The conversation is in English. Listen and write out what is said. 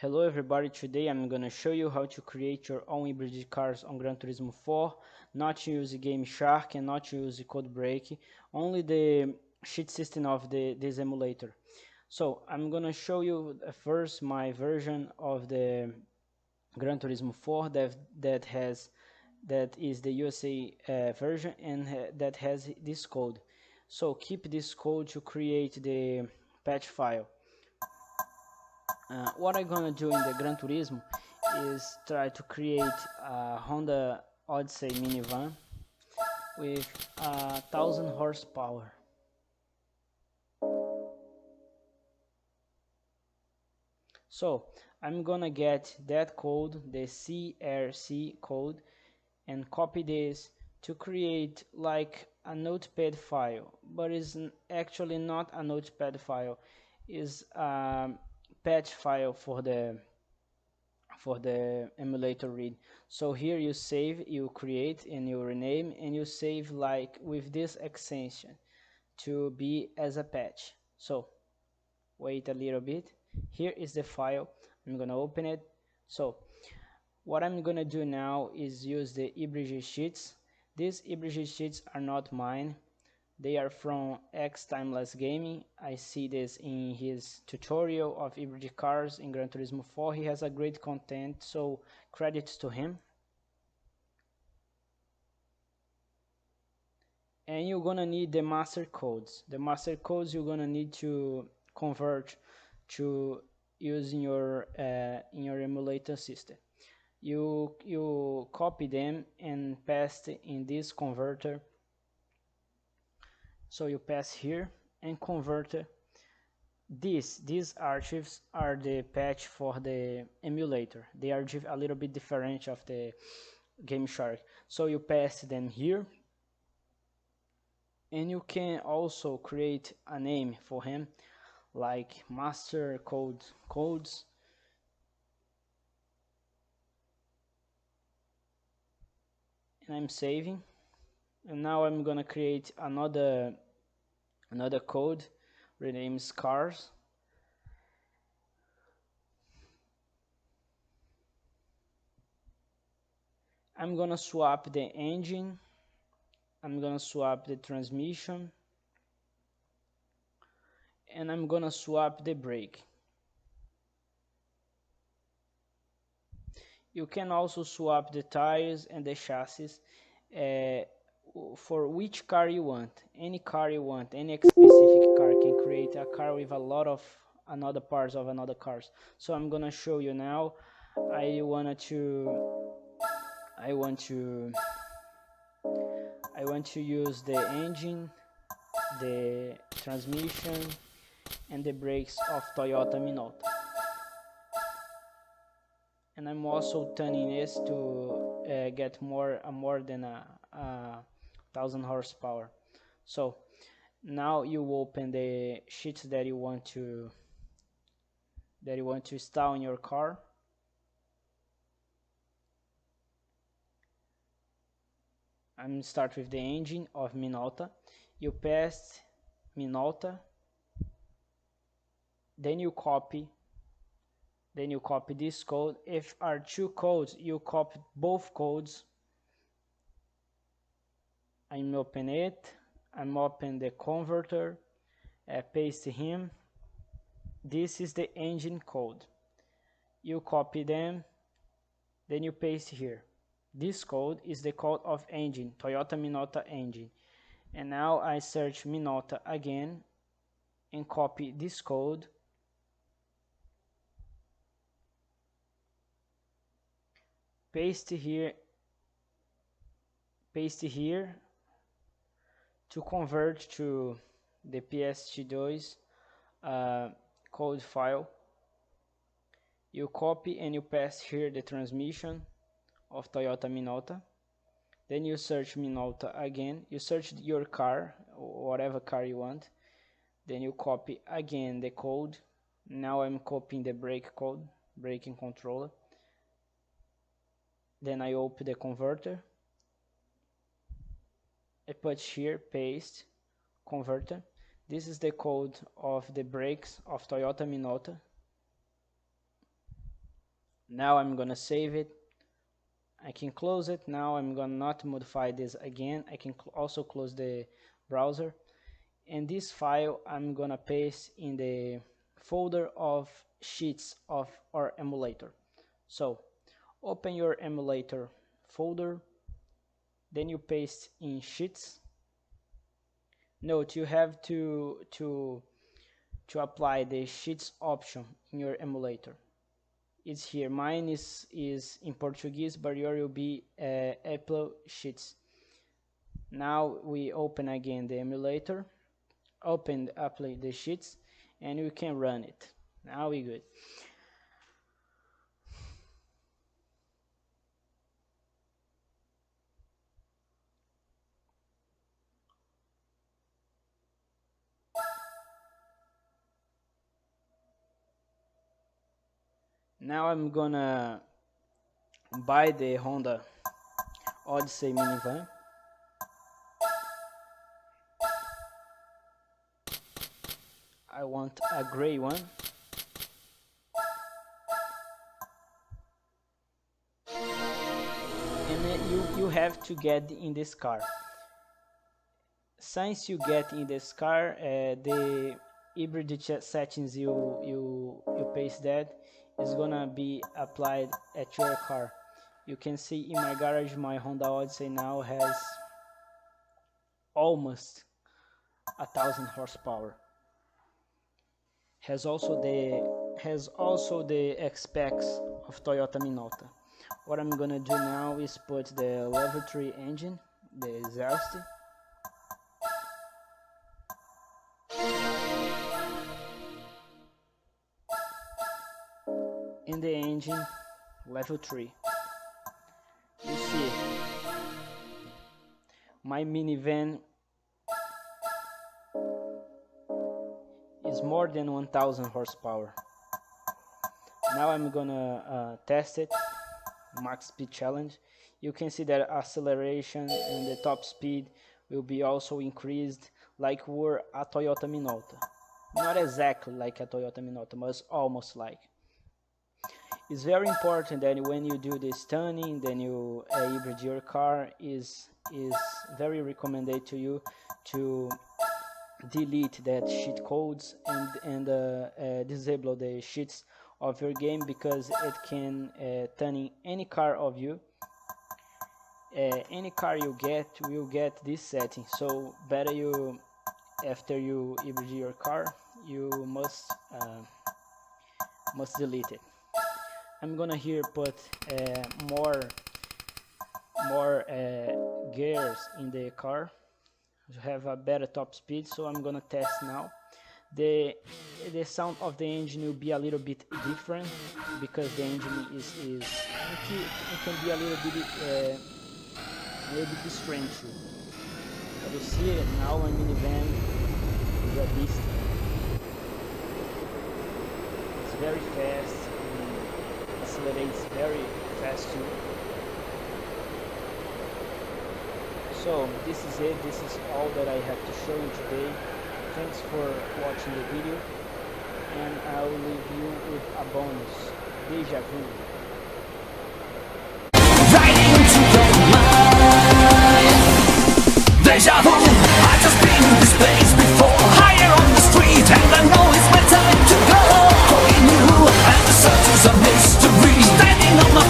Hello everybody, today I'm gonna show you how to create your own hybrid cars on Granturismo 4, not to use GameShark and not to use code break, only the cheat system of this emulator. So I'm gonna show you first my version of the Granturismo 4 that is the USA version and that has this code. So keep this code to create the patch file. What I'm gonna do in the Gran Turismo is try to create a Honda Odyssey minivan with 1000 horsepower. So I'm gonna get that code, the CRC code, and copy this to create like a notepad file, but it's actually not a notepad file, is a patch file for the emulator read. So here you save, you create and you rename, and you save like with this extension to be as a patch. So wait a little bit, here is the file. I'm gonna open it. So what I'm gonna do now is use the hybrid sheets. These hybrid sheets are not mine, they are from xTimelessGaming. I see this in his tutorial of hybrid cars in Gran Turismo 4. He has a great content, so credits to him. And you're gonna need the master codes. The master codes you're gonna need to convert to use in your emulator system. You copy them and paste in this converter. So you pass here and convert these archives are the patch for the emulator. They are a little bit different of the GameShark. So you pass them here, and you can also create a name for him like master codes, and I'm saving. And now I'm gonna create another code renames cars. I'm gonna swap the engine, I'm gonna swap the transmission, and I'm gonna swap the brake. You can also swap the tires and the chassis uh, for which car you want. Any car you want, any specific car can create a car with a lot of another parts of another cars. So I'm gonna show you now. I want to use the engine, the transmission, and the brakes of Toyota Minolta. And I'm also turning this to get more than a 1000 horsepower. So now you open the sheets that you want to install in your car. I'm start with the engine of Minolta. You paste Minolta, then you copy this code. If are two codes, you copy both codes. I'm open it, I'm open the converter, paste him. This is the engine code. You copy them, then you paste here. This code is the code of engine, Toyota Minolta engine. And now I search Minolta again and copy this code. Paste here to convert to the PCSX2 code file. You copy and you paste here the transmission of Toyota Minolta. Then you search Minolta again. You search your car, whatever car you want. Then you copy again the code. Now I'm copying the brake code, braking controller. Then I open the converter. I put here, paste, converter. This is the code of the brakes of Toyota Minolta. Now I'm gonna save it. I can close it. Now I'm gonna not modify this again. I can also close the browser. And this file I'm gonna paste in the folder of sheets of our emulator. So open your emulator folder, then you paste in sheets. Note you have to apply the sheets option in your emulator. It's here. Mine is in Portuguese, but yours will be Apple Sheets. Now we open again the emulator, open apply the sheets, and we can run it. Now we good. Now I'm gonna buy the Honda Odyssey minivan. I want a gray one. And you have to get in this car. Since you get in this car, the hybrid settings you paste that is gonna be applied at your car. You can see in my garage my Honda Odyssey now has almost 1,000 horsepower. Has also the specs of Toyota Minota. What I'm gonna do now is put the level 3 engine, the exhaust. In the engine, level 3. You see, my minivan is more than 1,000 horsepower. Now I'm gonna test it, max speed challenge. You can see that acceleration and the top speed will be also increased like were a Toyota Minota. Not exactly like a Toyota Minota, but almost like. It's very important that when you do the stunning, then you hybrid your car, is very recommended to you to delete that cheat codes and disable the cheats of your game, because it can turn in any car of you. Any car you get will get this setting. So better you, after you hybrid your car, you must delete it. I'm gonna here put more gears in the car to have a better top speed. So I'm gonna test now. The sound of the engine will be a little bit different because the engine it can be a little bit strange. But you see it now, my minivan is a beast. It's very fast. Accelerates very fast too. So this is it. This is all that I have to show you today. Thanks for watching the video, and I will leave you with a bonus, Deja Vu. Right into your mind. Deja vu, I've just been in this place before. Higher on the street, and I know it's my time to go. Going new, and the search is a mystery. Standing on my